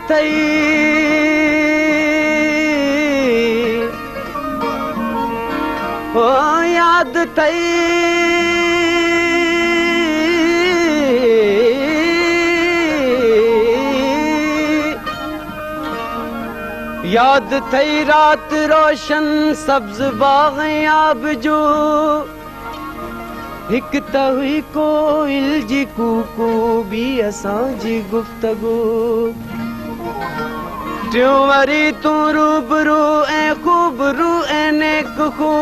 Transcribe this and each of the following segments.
थई ओ याद थई याद थई रात रोशन सब्ज बाग आब जो हिक त हुई कोयल जी कूकू भी असांजी गुफ्तगू टियों वरी तू रूबरू ऐं खूबरू ऐं नेक हो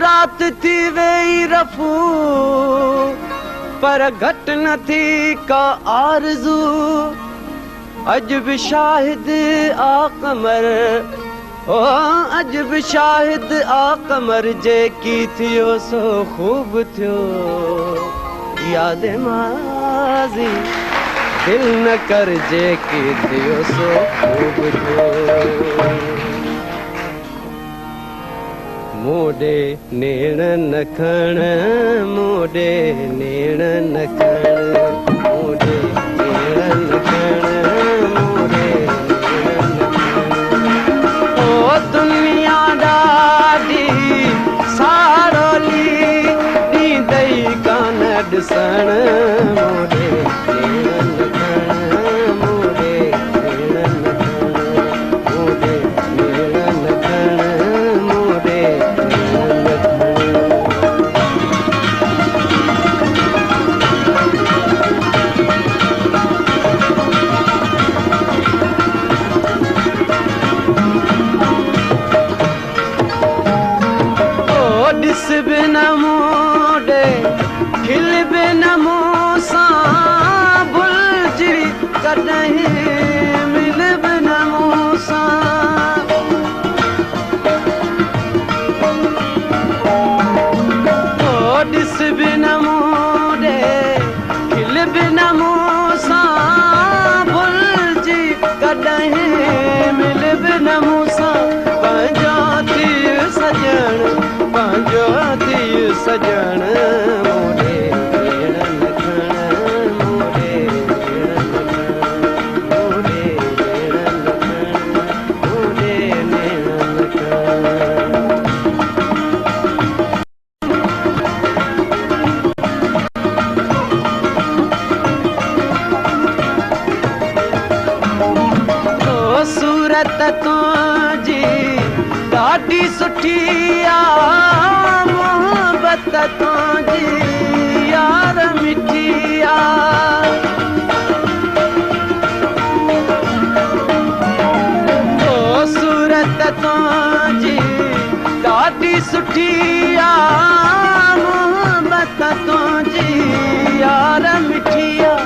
रात थी वेई रफू पर घट न थी का आरज़ू अज भी शाहिद आ कमर ओ अज भी शाहिद आ कमर जेकी थियो सो खूब थियो याद माज़ी दिल न कर जेकी थियो सो खूब थियो मोडे नेण न खण मोडे नेण न खण मोडे नेण न खण दुनिया ॾाढी सारोली ॾींदई कान ॾिसण मोडे नेण न खण मोडे नेण न खण मोडे नेण न खण मोडे नेण न बिन मोडे खिल बिन मूंसां भुलजी कॾहिं मिल बिन मूंसां ओ ॾिस बिन मोडे खिल बिन मूंसां भुलजी कॾहिं मिल बिन मूंसां पंहिंजो थी सजण पंहिंजो थी सजण मोडे नेण न खण मोडे नेण न खण मोडे नेण न खण मोडे नेण न खण ओ सूरत तुंहिंजी ॾाढी सुठी आ मोहब्बत तुंहिंजी यार मिठी आ ओ सूरत तुंहिंजी ॾाढी सुठी आ मोहब्बत तुंहिंजी यार मिठी आ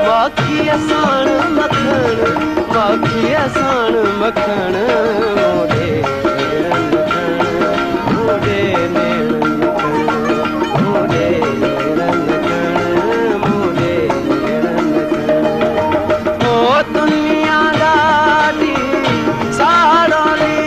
बाक़ी असाण मखण बाक़ी असाण मखण मोडे मोडे नेण न खण मोडे नेण न खण मोडे नेण न खण ओ दुनिया ॾाढी सारोली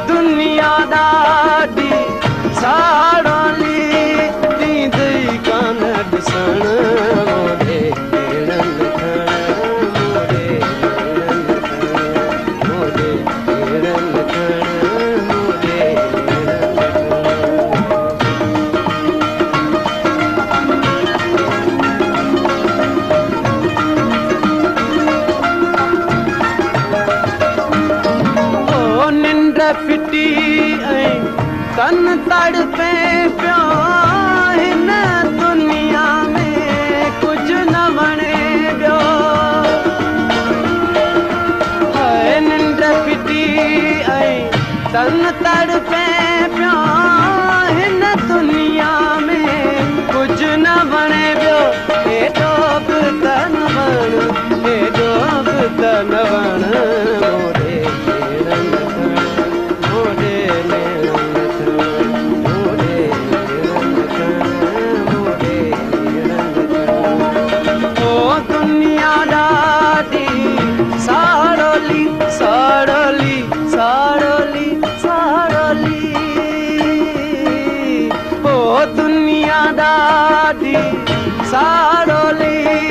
दुनिया ॾाढी सारोली ॾींदई कान ॾिसण मोडे नेण न खण मोडे नेण न खण मोडे नेण न खण मोडे नेण न खण ओ निंड फिटी ऐं तन तड़पे पियो हिन दुनिया में कुझु न वणे पियो हाय निंड फिटी ऐं तन तड़पे पियो हिन दुनिया में कुझु न वणे पियो हेॾो बि त न वण हेॾो बि त न वण मोडे नेण न खण मोडे नेण न खण मोडे नेण न खण मोडे नेण न खण ओ दुनिया ॾाढी साड़ी साड़ोली